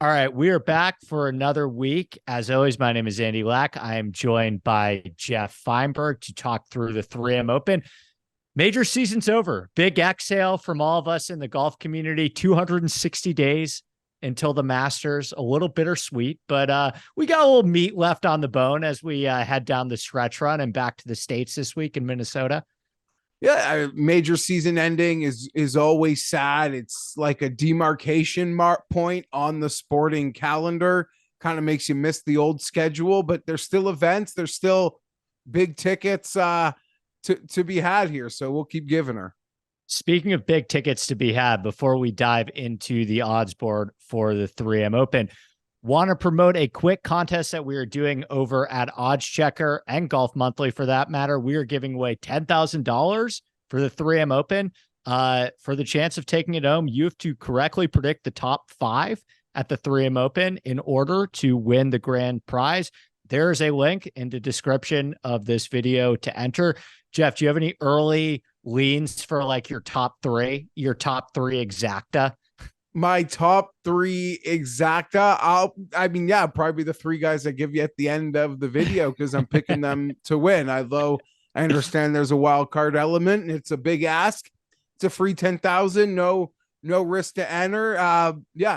All right, we are back for another week. As always, my name is Andy Lack. I am joined by Geoff Fienberg to talk through the 3M Open. Major season's over. Big exhale from all of us in the golf community. 260 days until the Masters. A little bittersweet, but we got a little meat left on the bone as we head down the stretch run and back to the States this week in Minnesota. Yeah, a major season ending is always sad. It's like a demarcation point on the sporting calendar. Kind of makes you miss the old schedule, but there's still events. There's still big tickets to be had here. So we'll keep giving her. Speaking of big tickets to be had, before we dive into the odds board for the 3M Open, want to promote a quick contest that we are doing over at Odds Checker and Golf Monthly for that matter. We are giving away $10,000 for the 3M Open. For the chance of taking it home, you have to correctly predict the top 5 at the 3M Open in order to win the grand prize. There's a link in the description of this video to enter. Geoff, do you have any early leans for like your top three exacta? My top 3 exacta. Probably the 3 guys I give you at the end of the video because I'm picking them to win. Although I understand there's a wild card element and it's a big ask. It's a free 10,000, no risk to enter.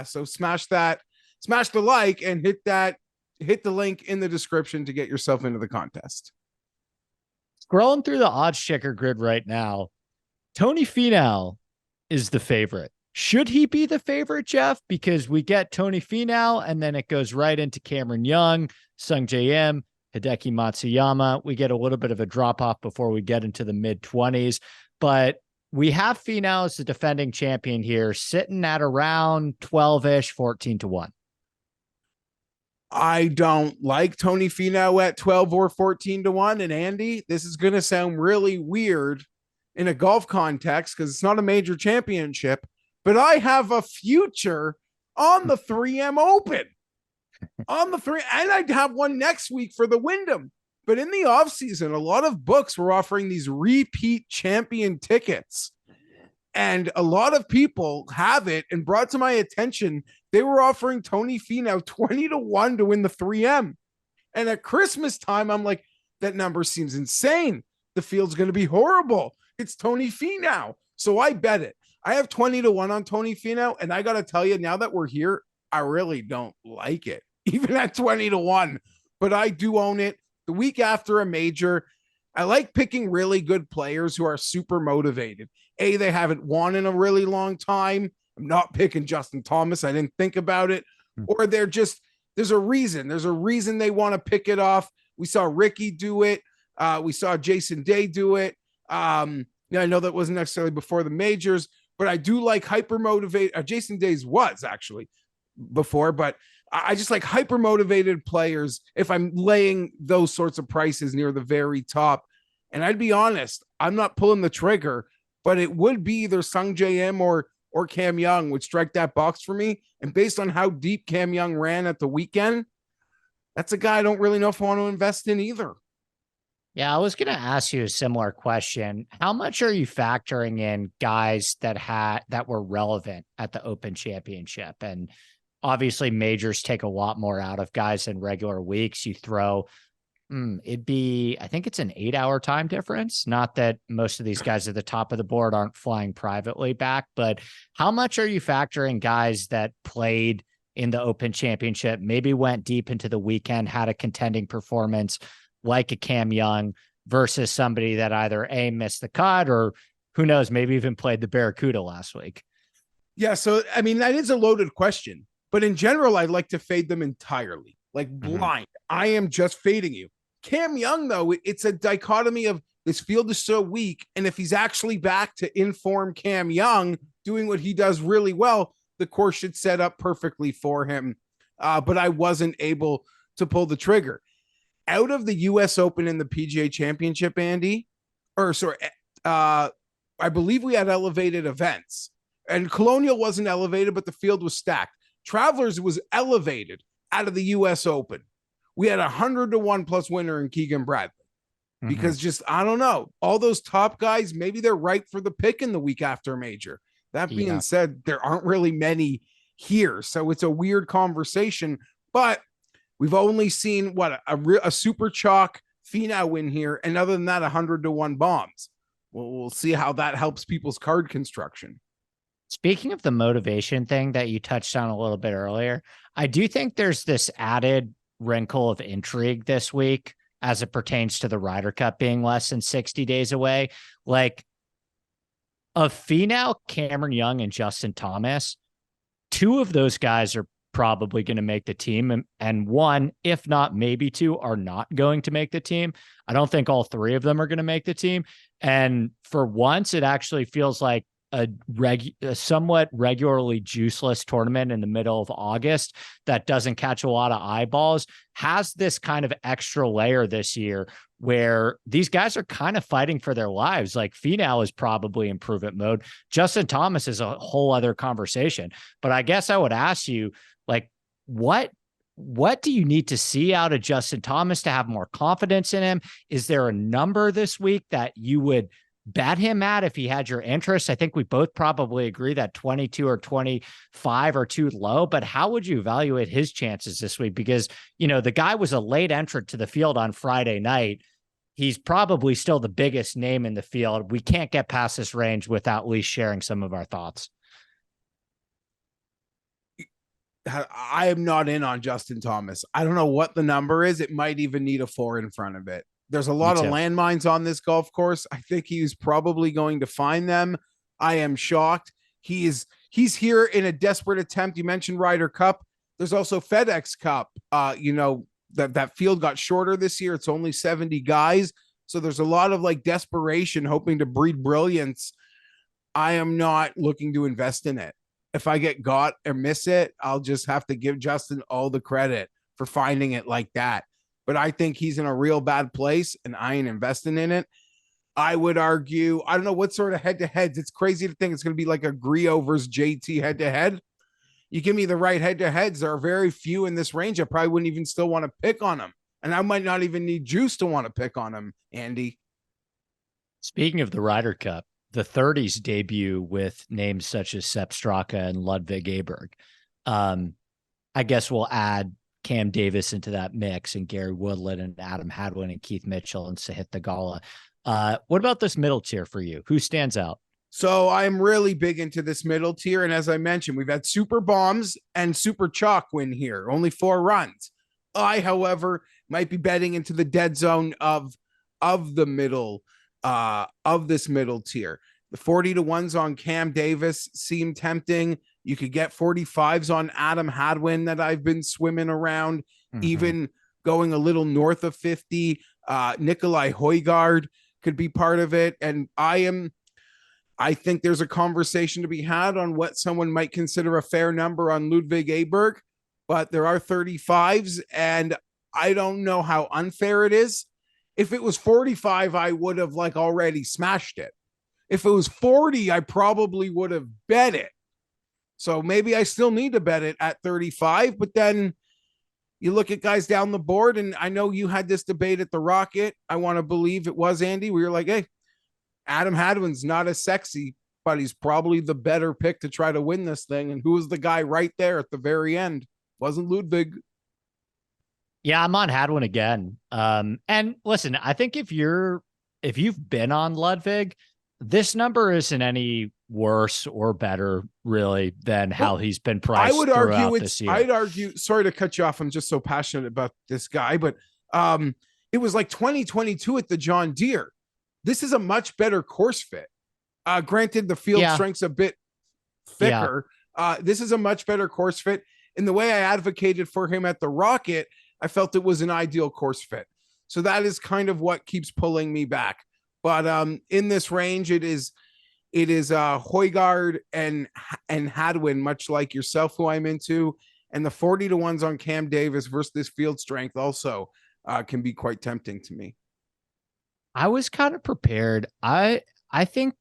So smash the like and hit the link in the description to get yourself into the contest. Scrolling through the odds checker grid right now, Tony Finau is the favorite. Should he be the favorite, Geoff? Because we get Tony Finau and then it goes right into Cameron Young, Sung J M, Hideki Matsuyama. We get a little bit of a drop off before we get into the mid 20s, but we have Finau as the defending champion here, sitting at around 12-ish, 14-1. I don't like Tony Finau at 12 or 14-1. And Andy, this is going to sound really weird in a golf context because it's not a major championship, but I have a future on the 3M Open and I'd have one next week for the Wyndham. But in the offseason, a lot of books were offering these repeat champion tickets. And a lot of people have it and brought to my attention, they were offering Tony Finau 20-1 to win the 3M. And at Christmas time, I'm like, that number seems insane. The field's going to be horrible. It's Tony Finau. So I bet it. I have 20-1 on Tony Finau. And I got to tell you, now that we're here, I really don't like it, even at 20-1. But I do own it. The week after a major, I like picking really good players who are super motivated. They haven't won in a really long time. I'm not picking Justin Thomas. I didn't think about it. Or there's a reason. There's a reason they want to pick it off. We saw Ricky do it. We saw Jason Day do it. I know that wasn't necessarily before the majors, but I do like hyper motivated. Jason Day's was actually before, but I just like hyper motivated players if I'm laying those sorts of prices near the very top. And I'd be honest, I'm not pulling the trigger, but it would be either Sung J M or Cam Young would strike that box for me. And based on how deep Cam Young ran at the weekend, that's a guy I don't really know if I want to invest in either. Yeah, I was going to ask you a similar question. How much are you factoring in guys that were relevant at the Open Championship? And obviously majors take a lot more out of guys in regular weeks. You throw I think it's an 8-hour time difference. Not that most of these guys at the top of the board aren't flying privately back, but how much are you factoring guys that played in the Open Championship, maybe went deep into the weekend, had a contending performance like a Cam Young versus somebody that either missed the cut or who knows, maybe even played the Barracuda last week? Yeah. So, I mean, that is a loaded question, but in general, I'd like to fade them entirely, like blind. I am just fading you. Cam Young, though, it's a dichotomy of this field is so weak. And if he's actually back to inform Cam Young doing what he does really well, the course should set up perfectly for him. But I wasn't able to pull the trigger. Out of the US Open and the PGA Championship, Andy, I believe we had elevated events. And Colonial wasn't elevated, but the field was stacked. Travelers was elevated out of the US Open. We had 100-1 plus winner in Keegan Bradley because I don't know, all those top guys, maybe they're right for the pick in the week after a major. That being said, there aren't really many here. So it's a weird conversation, but we've only seen a super chalk Finau win here. And other than that, 100-1 bombs. We'll see how that helps people's card construction. Speaking of the motivation thing that you touched on a little bit earlier, I do think there's this added wrinkle of intrigue this week as it pertains to the Ryder Cup being less than 60 days away. Like, of Finau, Cameron Young, and Justin Thomas, two of those guys are probably going to make the team, and one, if not maybe two, are not going to make the team. I don't think all three of them are going to make the team. And for once, it actually feels like a somewhat regularly juiceless tournament in the middle of August that doesn't catch a lot of eyeballs has this kind of extra layer this year where these guys are kind of fighting for their lives. Like, Finau is probably in prove-it mode. Justin Thomas is a whole other conversation. But I guess I would ask you, like, what do you need to see out of Justin Thomas to have more confidence in him? Is there a number this week that you would bet him at if he had your interest? I think we both probably agree that 22 or 25 are too low, but how would you evaluate his chances this week? Because, the guy was a late entrant to the field on Friday night. He's probably still the biggest name in the field. We can't get past this range without at least sharing some of our thoughts. I am not in on Justin Thomas. I don't know what the number is. It might even need a 4 in front of it. There's a lot of landmines on this golf course. I think he's probably going to find them. I am shocked. He's here in a desperate attempt. You mentioned Ryder Cup. There's also FedEx Cup. That field got shorter this year. It's only 70 guys. So there's a lot of like desperation, hoping to breed brilliance. I am not looking to invest in it. If I get got or miss it, I'll just have to give Justin all the credit for finding it like that. But I think he's in a real bad place and I ain't investing in it. I would argue, I don't know what sort of head-to-heads. It's crazy to think it's going to be like a Griot versus JT head-to-head. You give me the right head-to-heads. There are very few in this range. I probably wouldn't even still want to pick on them. And I might not even need juice to want to pick on them, Andy. Speaking of the Ryder Cup, the 30s debut with names such as Sepp Straka and Ludwig Aberg. I guess we'll add Cam Davis into that mix, and Gary Woodland and Adam Hadwin and Keith Mitchell and Sahith Theegala. What about this middle tier for you? Who stands out? So I'm really big into this middle tier. And as I mentioned, we've had super bombs and super chalk win here, only 4 runs. I, however, might be betting into the dead zone of the middle of this middle tier. The 40-1s on Cam Davis seem tempting. You could get 45s on Adam Hadwin that I've been swimming around, even going a little north of 50. Nikolai Højgaard could be part of it. And I think there's a conversation to be had on what someone might consider a fair number on Ludwig Aberg, but there are 35s, and I don't know how unfair it is. If it was 45, I would have already smashed it. If it was 40, I probably would have bet it. So maybe I still need to bet it at 35, but then you look at guys down the board, and I know you had this debate at the Rocket. I want to believe it was Andy. We were like, hey, Adam Hadwin's not as sexy, but he's probably the better pick to try to win this thing. And who was the guy right there at the very end? Wasn't Ludwig. Yeah, I'm on Hadwin again. And listen, I think if you've been on Ludwig, this number isn't any worse or better really than how he's been priced. I would argue this year. I'd argue, sorry to cut you off. I'm just so passionate about this guy, but it was like 2022 at the John Deere. This is a much better course fit. Granted, the field strength's a bit thicker. This is a much better course fit. In the way I advocated for him at the Rocket, I felt it was an ideal course fit. So that is kind of what keeps pulling me back. But in this range, it is Højgaard and Hadwin, much like yourself, who I'm into, and the 40-1s on Cam Davis versus this field strength also can be quite tempting to me. I was kind of prepared. I think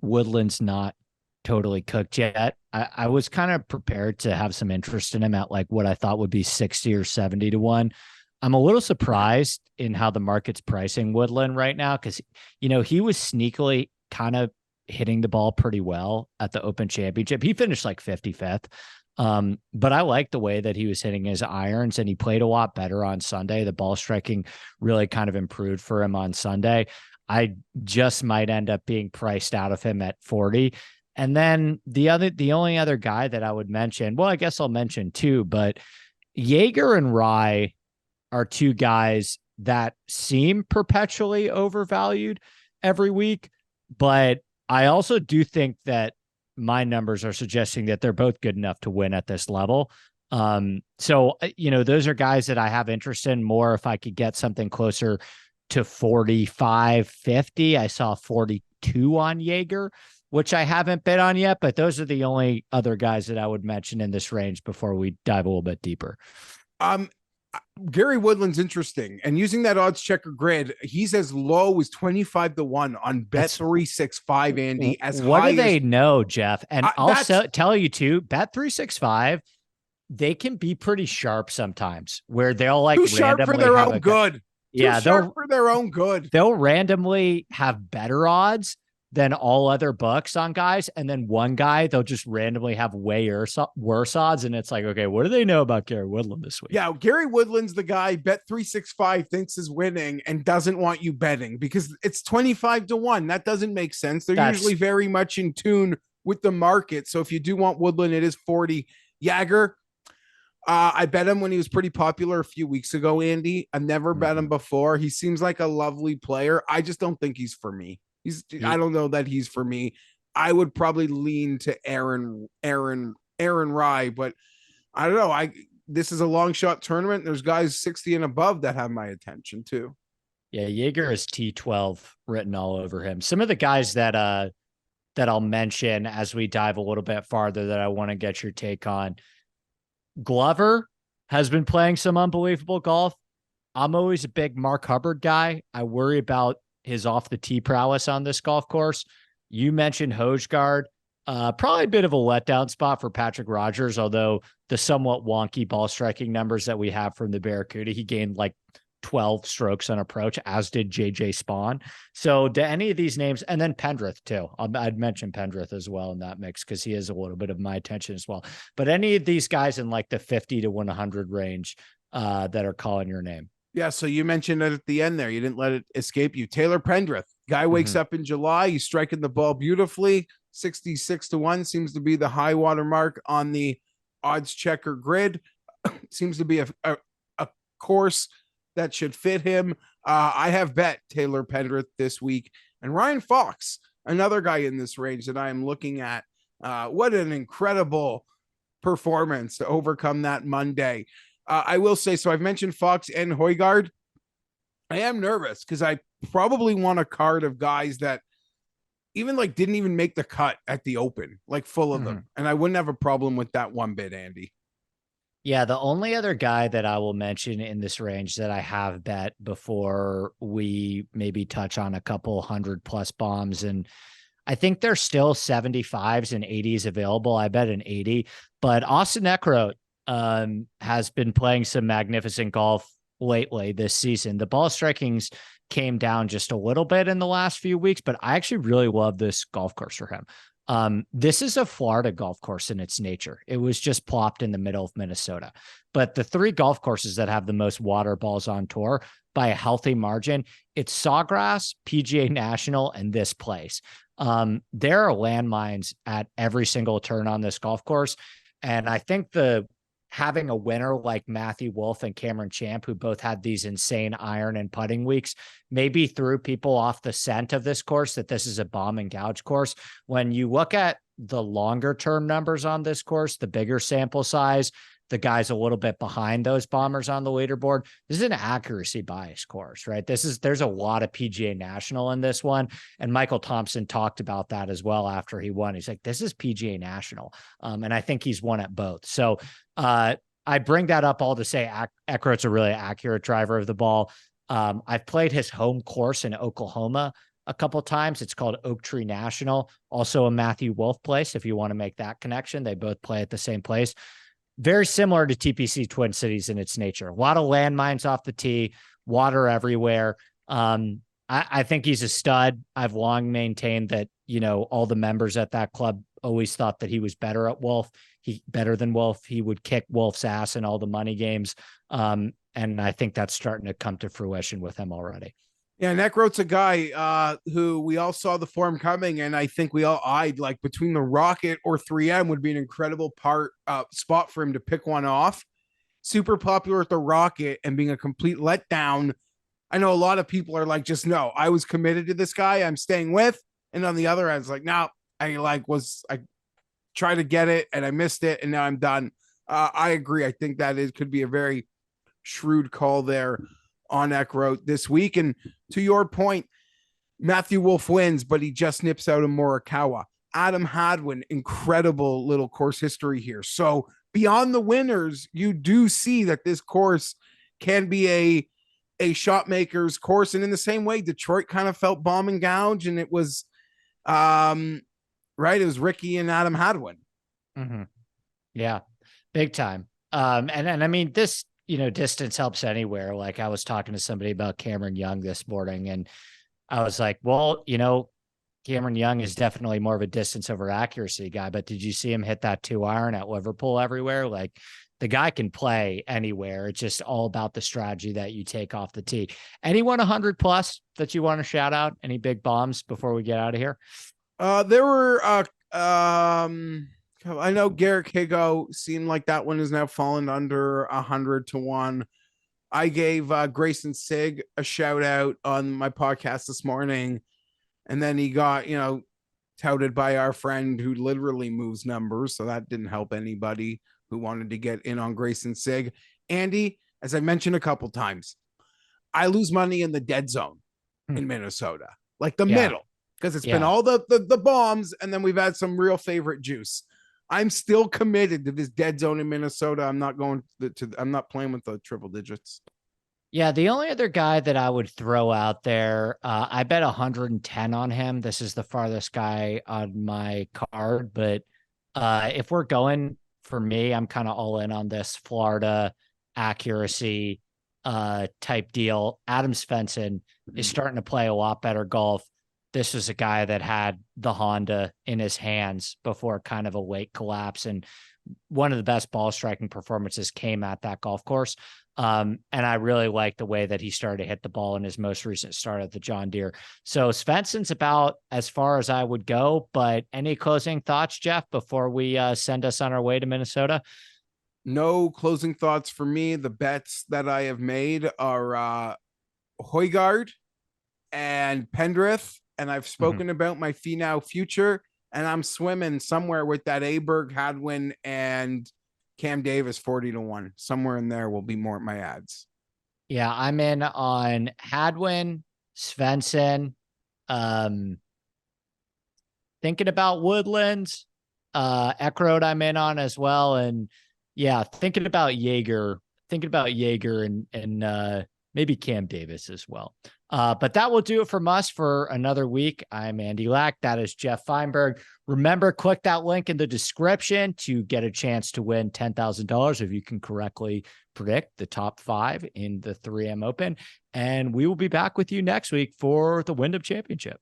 Woodland's not totally cooked yet. I was kind of prepared to have some interest in him at what I thought would be 60 or 70-1. I'm a little surprised in how the market's pricing Woodland right now, because he was sneakily kind of hitting the ball pretty well at the Open Championship. He finished like 55th. But I like the way that he was hitting his irons, and he played a lot better on Sunday. The ball striking really kind of improved for him on Sunday. I just might end up being priced out of him at 40. And then the only other guy that I would mention, well, I guess I'll mention two, but Jaeger and Rye are two guys that seem perpetually overvalued every week. But I also do think that my numbers are suggesting that they're both good enough to win at this level. So, those are guys that I have interest in more. If I could get something closer to 45, 50, I saw 42 on Jaeger, which I haven't bid on yet, but those are the only other guys that I would mention in this range before we dive a little bit deeper. Gary Woodland's interesting, and using that odds checker grid, he's as low as 25-1 on Bet365, Andy. What do they know, Geoff? And I'll tell you too, Bet365, they can be pretty sharp sometimes, where they'll like too sharp for their own good. Yeah, sharp for their own good. They'll randomly have better odds than all other books on guys, and then one guy they'll just randomly have way worse odds, and it's like, okay, what do they know about Gary Woodland this week? Yeah, Gary Woodland's the guy Bet365 thinks is winning and doesn't want you betting because it's 25-1. That doesn't make sense. They're usually very much in tune with the market. So if you do want Woodland, it is 40. Jaeger, I bet him when he was pretty popular a few weeks ago, Andy. I've never bet him before. He seems like a lovely player. I just don't think he's for me. I don't know that he's for me. I would probably lean to Aaron Rye, but I don't know. This is a long shot tournament. There's guys 60 and above that have my attention too. Yeah, Jaeger is T12 written all over him. Some of the guys that I'll mention as we dive a little bit farther that I want to get your take on. Glover has been playing some unbelievable golf. I'm always a big Mark Hubbard guy. I worry about his off the tee prowess on this golf course. You mentioned Hojgaard, probably a bit of a letdown spot for Patrick Rogers, although the somewhat wonky ball striking numbers that we have from the Barracuda, he gained like 12 strokes on approach, as did JJ Spawn. So do any of these names, and then Pendrith too. I'd mention Pendrith as well in that mix because he is a little bit of my attention as well. But any of these guys in like the 50 to 100 range that are calling your name. Yeah, so you mentioned it at the end there. You didn't let it escape you. Taylor Pendrith, guy wakes up in July. He's striking the ball beautifully. 66-1 seems to be the high water mark on the odds checker grid. Seems to be a course that should fit him. I have bet Taylor Pendrith this week. And Ryan Fox, another guy in this range that I am looking at. What an incredible performance to overcome that Monday. I will say, so I've mentioned Fox and Højgaard. I am nervous because I probably want a card of guys that even like didn't even make the cut at the Open, like full of them. And I wouldn't have a problem with that one bit, Andy. Yeah, the only other guy that I will mention in this range that I have bet before we maybe touch on a couple 100+ bombs, and I think there's still 75s and 80s available. I bet an 80, but Austin Eckroat has been playing some magnificent golf lately this season. The ball strikings came down just a little bit in the last few weeks, but I actually really love this golf course for him. This is a Florida golf course in its nature. It was just plopped in the middle of Minnesota, but the three golf courses that have the most water balls on tour by a healthy margin, it's Sawgrass, PGA National, and this place. There are landmines at every single turn on this golf course. And I think having a winner like Matthew Wolff and Cameron Champ, who both had these insane iron and putting weeks, maybe threw people off the scent of this course, that this is a bomb and gouge course. When you look at the longer term numbers on this course, the bigger sample size, the guys a little bit behind those bombers on the leaderboard, this is an accuracy bias course, right? There's a lot of PGA National in this one. And Michael Thompson talked about that as well after he won. He's like, this is PGA National. And I think he's won at both. So I bring that up all to say Eckroat's a really accurate driver of the ball. I've played his home course in Oklahoma a couple of times. It's called Oak Tree National, also a Matthew Wolff place. If you want to make that connection, they both play at the same place. Very similar to TPC Twin Cities in its nature. A lot of landmines off the tee, water everywhere. I think he's a stud. I've long maintained that all the members at that club always thought that he was better than Wolf. He would kick Wolf's ass in all the money games. And I think that's starting to come to fruition with him already. Yeah, Necroat's a guy who we all saw the form coming, and I think we all eyed like between the Rocket or 3M would be an incredible spot for him to pick one off. Super popular at the Rocket and being a complete letdown. I know a lot of people are like, just no, I was committed to this guy, I'm staying with. And on the other end, it's like, no, I tried to get it and I missed it, and now I'm done. I agree. I think that could be a very shrewd call there on Necroat this week. And to your point, Matthew Wolf wins, but he just nips out of Morikawa. Adam Hadwin, incredible little course history here. So beyond the winners, you do see that this course can be a shot maker's course. And in the same way, Detroit kind of felt bomb and gouge, and it was right. It was Ricky and Adam Hadwin. Mm-hmm. Yeah, big time. And I mean, this, distance helps anywhere. Like I was talking to somebody about Cameron Young this morning, and I was like, well, Cameron Young is definitely more of a distance over accuracy guy, but did you see him hit that 2-iron at Liverpool everywhere? Like the guy can play anywhere. It's just all about the strategy that you take off the tee. Anyone 100 plus that you want to shout out? Any big bombs before we get out of here? There were, I know Garrick Higo seemed like that one is now fallen under 100-1. I gave Grayson Sigg a shout out on my podcast this morning, and then he got, touted by our friend who literally moves numbers. So that didn't help anybody who wanted to get in on Grayson Sigg. Andy, as I mentioned a couple times, I lose money in the dead zone in Minnesota, like the middle, because it's been all the bombs, and then we've had some real favorite juice. I'm still committed to this dead zone in Minnesota. I'm not going I'm not playing with the triple digits. Yeah, the only other guy that I would throw out there, I bet 110 on him. This is the farthest guy on my card, but if we're going, for me, I'm kind of all in on this Florida accuracy type deal. Adam Svensson is starting to play a lot better golf. This was a guy that had the Honda in his hands before kind of a late collapse, and one of the best ball striking performances came at that golf course. And I really like the way that he started to hit the ball in his most recent start at the John Deere. So Svensson's about as far as I would go, but any closing thoughts, Geoff, before we send us on our way to Minnesota? No closing thoughts for me. The bets that I have made are Højgaard and Pendrith, and I've spoken about my Finau future, and I'm swimming somewhere with that Aberg, Hadwin, and Cam Davis 40-1. Somewhere in there will be more my ads. Yeah, I'm in on Hadwin, Svensson, thinking about Woodlands, Eckroat I'm in on as well. And yeah, thinking about Jaeger and maybe Cam Davis as well. But that will do it from us for another week. I'm Andy Lack. That is Geoff Fienberg. Remember, click that link in the description to get a chance to win $10,000 if you can correctly predict the top 5 in the 3M Open. And we will be back with you next week for the Wyndham Championship.